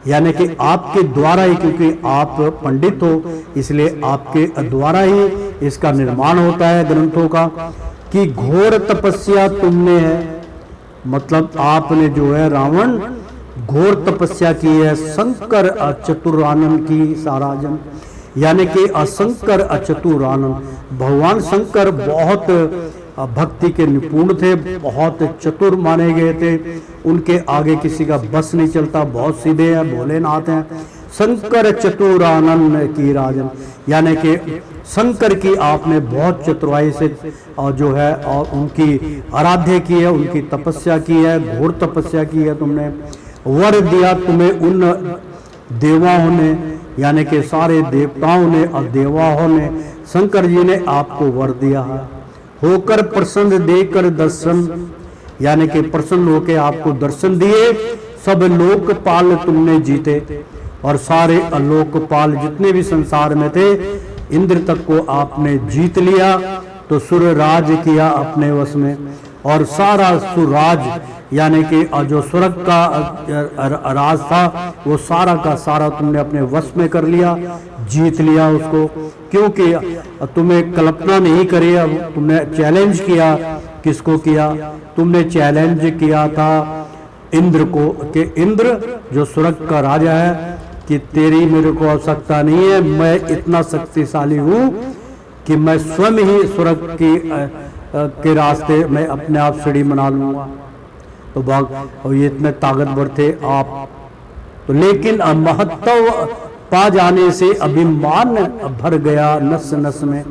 यानी कि आपके द्वारा ही, क्योंकि आप पंडित हो इसलिए आपके द्वारा ही इसका निर्माण होता है ग्रंथों का। कि घोर तपस्या तुमने है, मतलब आपने जो है रावण घोर तपस्या की है। शंकर चतुरानंद की साराजन, यानी कि शंकर चतुरानंद, भगवान शंकर बहुत भक्ति के निपुण थे, बहुत चतुर माने गए थे, उनके आगे किसी का बस नहीं चलता, बहुत सीधे हैं, भोलेनाथ हैं। शंकर चतुरानंद की राजन, यानी कि शंकर की आपने बहुत चतुराई से और जो है और उनकी आराध्य की है, उनकी तपस्या की है, घोर तपस्या की है तुमने। वर दिया तुम्हें उन देवाओं ने, यानी कि सारे देवताओं ने और देवाओं ने, शंकर जी ने आपको वर दिया है। होकर प्रसन्न देकर दर्शन, यानी कि प्रसन्न होकर आपको दर्शन दिए। सब लोकपाल तुमने जीते और सारे अलोकपाल जितने भी संसार में थे, इंद्र तक को आपने जीत लिया। तो सुर राज किया अपने वश में, और सारा सुराज यानी कि जो स्वर्ग का राज था वो सारा का सारा तुमने अपने वश में कर लिया, जीत लिया उसको। क्योंकि तुम्हें कल्पना नहीं करी, अब तुमने चैलेंज किया। किसको किया? तुमने चैलेंज किया था इंद्र को, कि इंद्र जो स्वर्ग का राजा है, कि तेरी मेरे को आवश्यकता नहीं है, मैं इतना शक्तिशाली हूँ कि मैं स्वयं ही स्वर्ग के रास्ते में अपने आप सीढ़ी बना लूंगा। तो और ये इतने ताकतवर थे आप। तो लेकिन महत्व पा जाने से अभिमान भर गया नस नस में,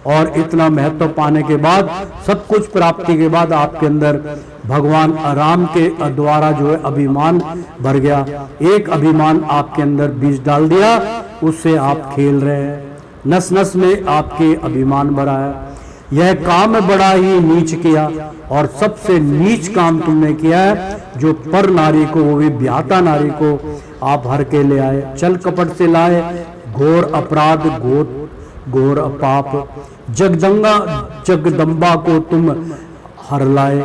और इतना महत्व पाने के बाद, सब कुछ प्राप्ति के बाद आपके अंदर भगवान राम के द्वारा जो है अभिमान भर गया। एक अभिमान आपके अंदर बीज डाल दिया, उससे आप खेल रहे हैं। नस नस में आपके अभिमान भरा है। यह काम बड़ा ही नीच किया, और सबसे नीच काम तुमने किया है, जो पर नारी को, वो भी ब्याता नारी को आप हर के ले आए, छल कपट से लाए, घोर अपराध, घोर पाप। जगदम्बा को तुम हर लाए,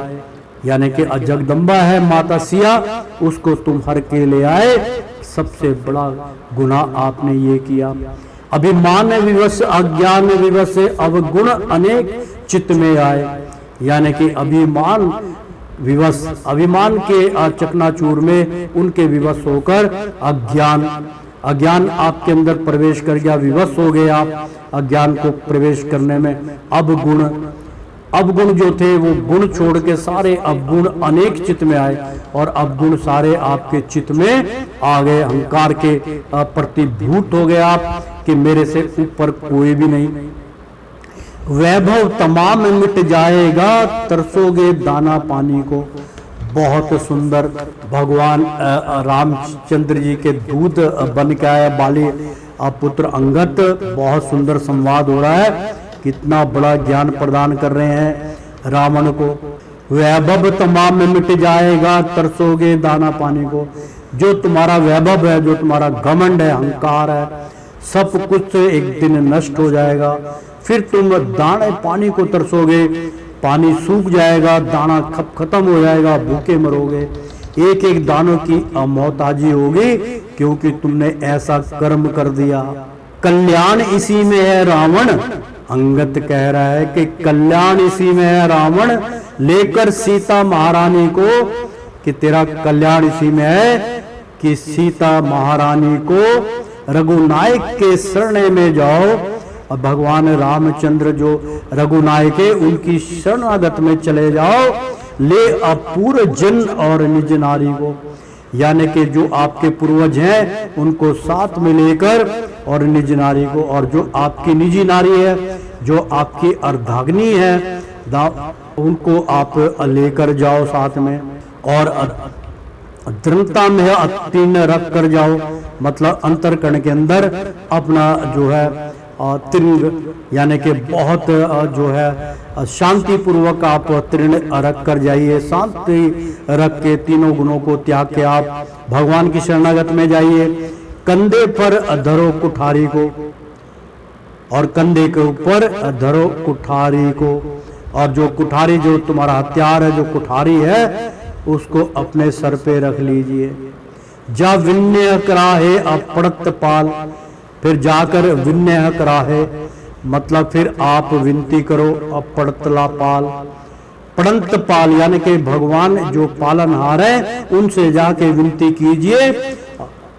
यानी कि जगदम्बा है माता सिया, उसको तुम हर के ले आए। सबसे बड़ा गुनाह आपने ये किया। अभिमान विवश, अज्ञान विवश, अवगुण अनेक चित्त में आए, यानी कि अभिमान विवश, अभिमान के चकनाचूर में उनके विवश होकर अज्ञान आपके अंदर प्रवेश कर गया, विवश हो गए आप अज्ञान को प्रवेश करने में। अवगुण जो थे वो गुण छोड़ के सारे अवगुण अनेक चित्त में आए, और अवगुण सारे आपके चित्त में आ गए। अहंकार के प्रतिभूत हो गए आप, कि मेरे से ऊपर कोई भी नहीं। वैभव तमाम मिट जाएगा, तरसोगे दाना पानी को। बहुत सुंदर भगवान रामचंद्र जी के दूध बन के आया बाली पुत्र अंगद। बहुत सुंदर संवाद हो रहा है, कितना बड़ा ज्ञान प्रदान कर रहे हैं रावण को। वैभव तमाम में मिट जाएगा, तरसोगे दाना पानी को। जो तुम्हारा वैभव है, जो तुम्हारा घमंड है, अहंकार है, सब कुछ एक दिन नष्ट हो जाएगा। फिर तुम दाने पानी को तरसोगे, पानी सूख जाएगा, दाना खत्म हो जाएगा, भूखे मरोगे। एक एक दानों की मोहताजी होगी, क्योंकि तुमने ऐसा कर्म कर दिया। कल्याण इसी में है रावण, अंगद कह रहा है कि कल्याण इसी में है रावण, लेकर सीता महारानी को, कि तेरा कल्याण इसी में है कि सीता महारानी को रघुनायक के शरण में जाओ। अब भगवान रामचंद्र जो रघुनायक है, उनकी शरणागत में चले जाओ। ले अपूर्व जन और निज नारी को, यानी कि जो आपके पूर्वज हैं उनको साथ में लेकर, और निज नारी को, और जो आपकी निजी नारी है, जो आपकी अर्धाग्नि है, उनको आप लेकर जाओ साथ में, और दृढ़ता में अतीर्ण रख कर जाओ। मतलब अंतरकरण के अंदर अपना जो है तृण, यानी कि बहुत जो है शांति पूर्वक आप तृण रख कर जाइए। शांति रख के तीनों गुणों को त्याग के आप भगवान की शरणागत में जाइए। कंधे पर धरो कुठारी को, और कंधे के ऊपर धरो कुठारी को, और जो कुठारी, जो तुम्हारा हथियार है, जो कुठारी है, उसको अपने सर पे रख लीजिए। जा विन्य कराहे अपड़त पाल, फिर जाकर विन्य कराहे, मतलब फिर आप विनती करो। अपड़तला पाल, पड़ंत पाल, यानी कि भगवान जो पालनहार है, उनसे जाके विनती कीजिए।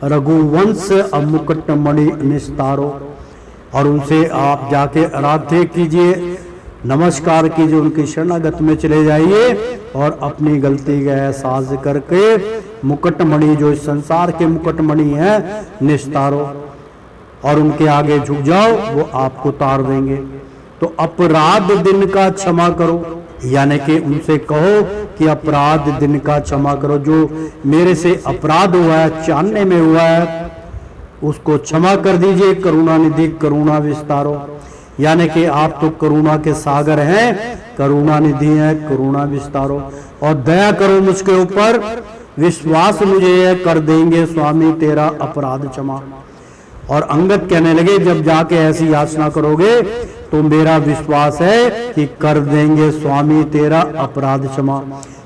रघुवंश मुकुटमणि निस्तारो, और उनसे आप जाके आराध्य कीजिए, नमस्कार कीजिए, उनकी शरणागत में चले जाइए, और अपनी गलती का एहसास करके मुकुटमणि, जो इस संसार के मुकुटमणि है, निस्तारो, और उनके आगे झुक जाओ, वो आपको तार देंगे। तो अपराध दिन का क्षमा करो, यानी कि उनसे कहो कि अपराध दिन का क्षमा करो, जो मेरे से अपराध हुआ है, जानने में हुआ है, उसको क्षमा कर दीजिए। करुणा निधि करुणा विस्तारो, यानी कि आप तो करुणा के सागर हैं, करुणा निधि हैं, करुणा विस्तारो, और दया करो मुझके ऊपर, विश्वास मुझे है कर देंगे स्वामी तेरा अपराध क्षमा। और अंगद कहने लगे जब जाके ऐसी याचना करोगे तो मेरा विश्वास है कि कर देंगे स्वामी तेरा अपराध क्षमा,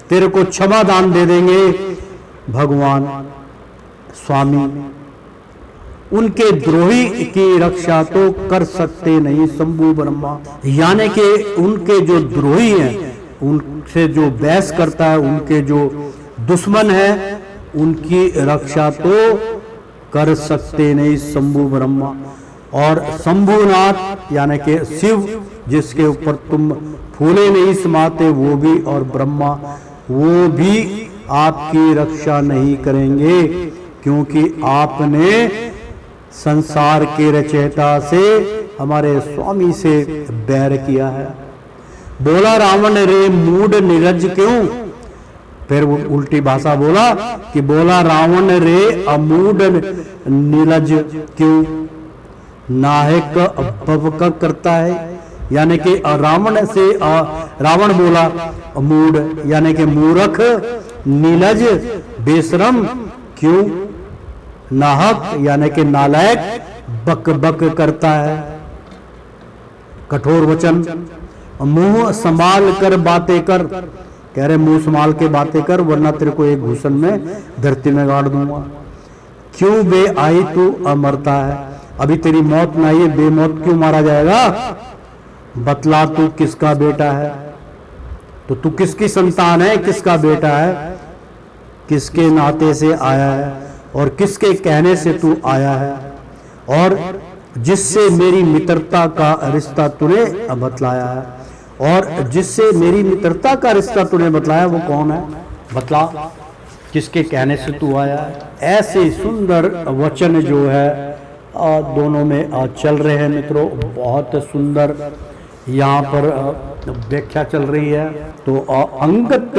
तेरे को क्षमा दान दे देंगे भगवान स्वामी। उनके द्रोही की रक्षा तो कर सकते नहीं शंभु ब्रह्मा, यानी कि उनके जो द्रोही हैं, उनसे जो बहस करता है, उनके जो दुश्मन है, उनकी रक्षा तो कर सकते नहीं शंभु ब्रह्मा। और शंभुनाथ यानी कि शिव जिसके ऊपर तुम फूले नहीं समाते वो भी, और ब्रह्मा वो भी आपकी रक्षा नहीं करेंगे, क्योंकि आपने संसार के रचयिता से हमारे स्वामी से बैर किया है। बोला रावण रे मूढ़ नीरज क्यों, फिर वो उल्टी भाषा बोला कि बोला रावण रे अमूढ़ नीरज क्यों, नाहक भवक करता है, यानी कि रावण से रावण बोला मूढ़ यानी कि मूर्ख, नीलज बेशरम, क्यों, नाहक यानी कि नालायक, बक बक करता है, कठोर वचन, मुंह संभाल कर बातें कर, कह रहे मुंह संभाल के बातें कर वरना तेरे को एक घूसन में धरती में गाड़ दूंगा। क्यों बे आई तू अमरता है, अभी तेरी मौत ना आई है, बेमौत क्यों मारा जाएगा, बतला तू किसका बेटा है, तो तू किसकी संतान है, किसका बेटा है, किसके नाते से आया है, और किसके कहने से तू आया है, और जिससे मेरी मित्रता का रिश्ता तूने बतलाया है, और जिससे मेरी मित्रता का रिश्ता तूने बतलाया वो कौन है, बतला किसके कहने से तू आया है। ऐसे सुंदर वचन जो है दोनों में चल रहे हैं मित्रों, बहुत सुंदर यहाँ पर व्याख्या चल रही है। तो अंगत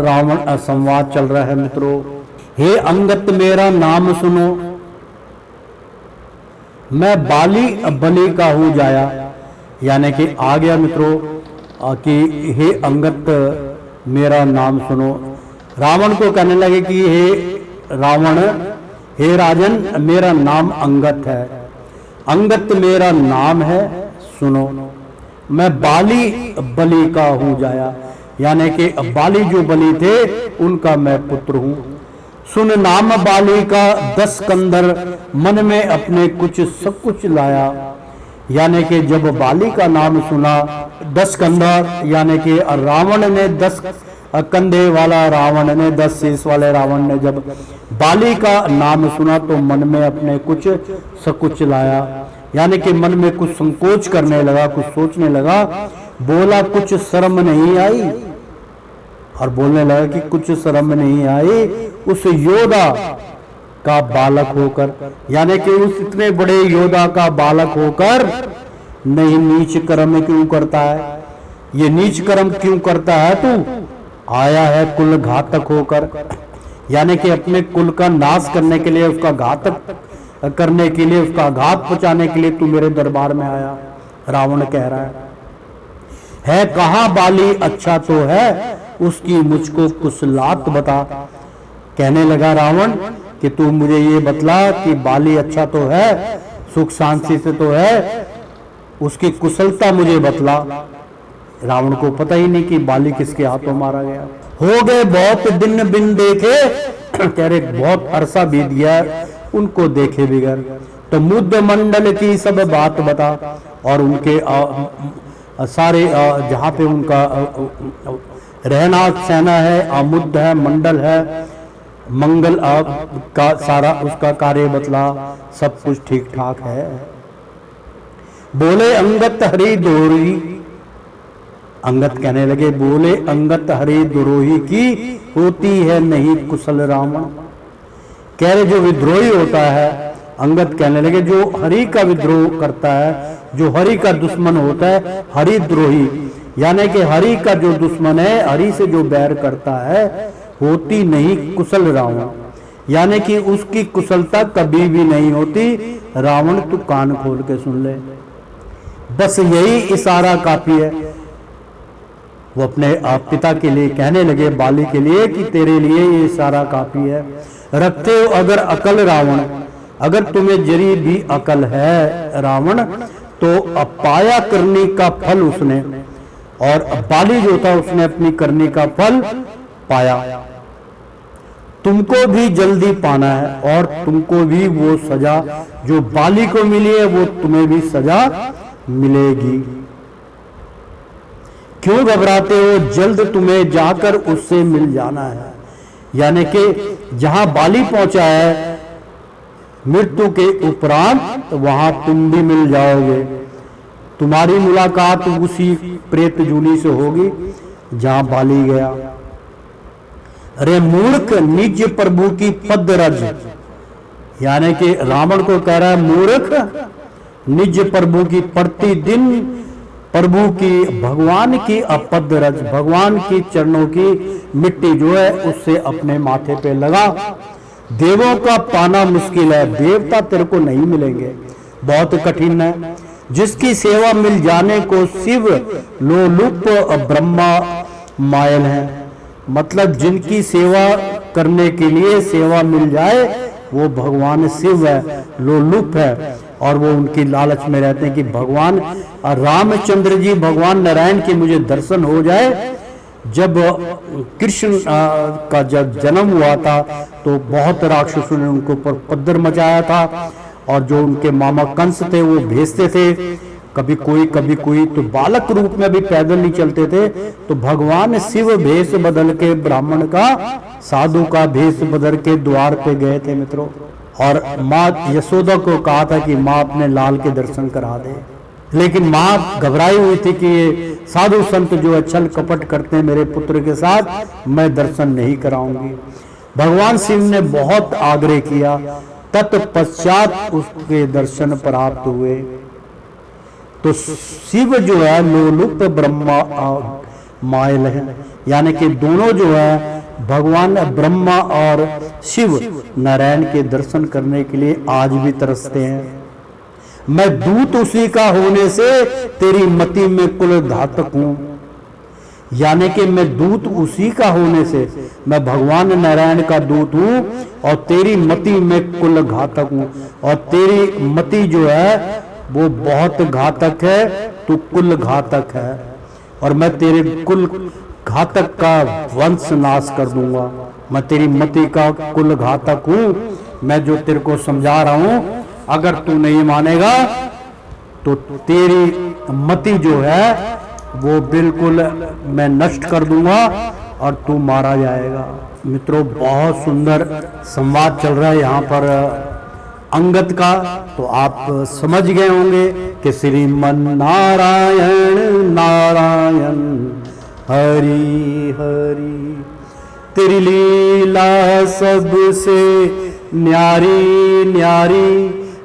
रावण संवाद चल रहा है मित्रों। हे अंगत मेरा नाम सुनो, मैं बाली बलि का हूँ जाया, यानी कि आ गया मित्रों कि हे अंगत मेरा नाम सुनो। रावण को कहने लगे कि हे रावण, हे राजन मेरा नाम अंगत है, अंगत मेरा नाम है सुनो, मैं बाली बलि का हूँ जाया, यानी कि बाली जो बलि थे उनका मैं पुत्र हूँ। सुन नाम बाली का 10 कंदर, मन में अपने कुछ सब कुछ लाया, यानी कि जब बाली का नाम सुना 10 कंधर, यानी कि रावण ने 10 कंधे वाला रावण ने 10 शीश वाले रावण ने जब बाली का नाम सुना तो मन में अपने कुछ सकुच लाया, यानी कि मन में कुछ संकोच करने लगा, कुछ सोचने लगा। बोला कुछ शर्म नहीं आई, और बोलने लगा कि कुछ शर्म नहीं आई उस योद्धा का बालक होकर, यानी कि उस इतने बड़े योद्धा का बालक होकर नहीं नीच कर्म क्यों करता है, ये नीच कर्म क्यों करता है, तू आया है कुल घातक होकर, यानी कि अपने कुल का नाश करने के लिए, उसका घातक करने के लिए, उसका घात पहुंचाने के लिए तू मेरे दरबार में आया। रावण कह रहा है कहाँ बाली अच्छा तो है, उसकी मुझको कुशलात बता। कहने लगा रावण कि तू मुझे ये बतला कि बाली अच्छा तो है, सुख शांति से तो है, उसकी कुशलता मुझे बतला। रावण को पता ही नहीं कि बाली किसके हाथों मारा गया। हो गए बहुत दिन बिन देखे, कह रहे बहुत अरसा बीत गया उनको देखे बिगर, तो मुद्द मंडल की सब बात बता, और उनके सारे जहाँ पे उनका रहना सहना है, आमुद्द है, मंडल है, मंगल का सारा उसका कार्य बतला, सब कुछ ठीक ठाक है। बोले अंगत हरि दोरी, अंगत कहने लगे बोले अंगत हरि द्रोही की होती है नहीं कुशल रावण। कह रहे जो विद्रोही होता है, अंगत कहने लगे जो हरि का विद्रोह करता है, जो हरि का दुश्मन होता है, हरि द्रोही, यानी कि हरि का जो दुश्मन है, हरि से जो बैर करता है, होती नहीं कुशल रावण, यानी कि उसकी कुशलता कभी भी नहीं होती। रावण तू कान खोल के सुन ले, बस यही इशारा काफी है। वो अपने पिता के लिए कहने लगे, बाली के लिए, कि तेरे लिए ये इशारा काफी है। रखते हो अगर अकल रावण, अगर तुम्हें जरी भी अकल है रावण, तो अपाया करने का फल उसने, और बाली जो था उसने अपनी करने का फल पाया। तुमको भी जल्दी पाना है, और तुमको भी वो सजा जो बाली को मिली है वो तुम्हें भी सजा मिलेगी। क्यों घबराते हो, जल्द तुम्हें जाकर उससे मिल जाना है। यानी कि जहां बाली पहुंचा है मृत्यु के उपरांत, तो वहां तुम भी मिल जाओगे। तुम्हारी मुलाकात उसी प्रेत जूनी से होगी जहां बाली गया। अरे मूर्ख, निज प्रभु की पद रज, यानी कि रावण को कह रहा है मूर्ख, निज प्रभु की प्रतिदिन प्रभु की, भगवान की अपद रज, भगवान की चरणों की मिट्टी जो है उससे अपने माथे पे लगा। देवों का पाना मुश्किल है, देवता तेरे को नहीं मिलेंगे, बहुत कठिन है। जिसकी सेवा मिल जाने को शिव लोलुप ब्रह्मा मायल है, मतलब जिनकी सेवा करने के लिए सेवा मिल जाए वो भगवान शिव है, लोलुप है, और वो उनकी लालच में रहते हैं कि भगवान रामचंद्र जी, भगवान नारायण की मुझे दर्शन हो जाए। जब कृष्ण का जब जन्म हुआ था तो बहुत राक्षसों ने उनको ऊपर पद्दर मचाया था, और जो उनके मामा कंस थे वो भेजते थे कभी कोई, तो बालक रूप में भी पैदल नहीं चलते थे। तो भगवान शिव भेष बदल के, ब्राह्मण का, साधु का भेष बदल के द्वार पे गए थे मित्रों, और माँ यशोदा को कहा था कि माँ अपने लाल के दर्शन करा दे। लेकिन माँ घबराई हुई थी कि ये साधु संत जो छल कपट करते हैं मेरे पुत्र के साथ, मैं दर्शन नहीं कराऊंगी। भगवान शिव ने बहुत आग्रह किया, तत्पश्चात उसके दर्शन प्राप्त हुए। तो शिव जो है लोलुप ब्रह्मा मायल है, यानी कि दोनों जो है भगवान ब्रह्मा और शिव नारायण के दर्शन करने के लिए आज भी तरसते हैं। मैं दूत उसी का होने से तेरी मति में कुल घातक हूं, यानी कि मैं दूत उसी का होने से, मैं भगवान नारायण का दूत हूं और तेरी मति में कुल घातक हूं, और तेरी मति जो है वो बहुत घातक है, तू कुल घातक है, और मैं तेरे कुल घातक का वंश नाश कर दूंगा। मैं तेरी मति का कुल घातक हूं। मैं जो तेरे को समझा रहा हूं, अगर तू नहीं मानेगा तो तेरी मति जो है वो बिल्कुल मैं नष्ट कर दूंगा और तू मारा जाएगा। मित्रों, बहुत सुंदर संवाद चल रहा है यहाँ पर अंगद का, तो आप समझ गए होंगे कि श्रीमन नारायण नारायण हरि हरि, तेरी लीला सबसे न्यारी न्यारी,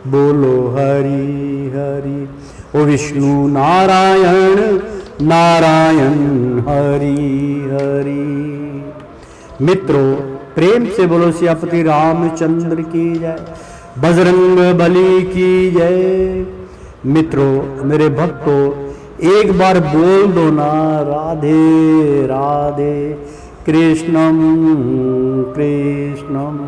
बोलो हरि हरि। ओ विष्णु नारायण नारायण हरि हरि। मित्रों, प्रेम से बोलो सियापति रामचंद्र की जय, बजरंग बली की जय। मित्रों, मेरे भक्तों, एक बार बोल दो ना राधे राधे, कृष्णम कृष्णम।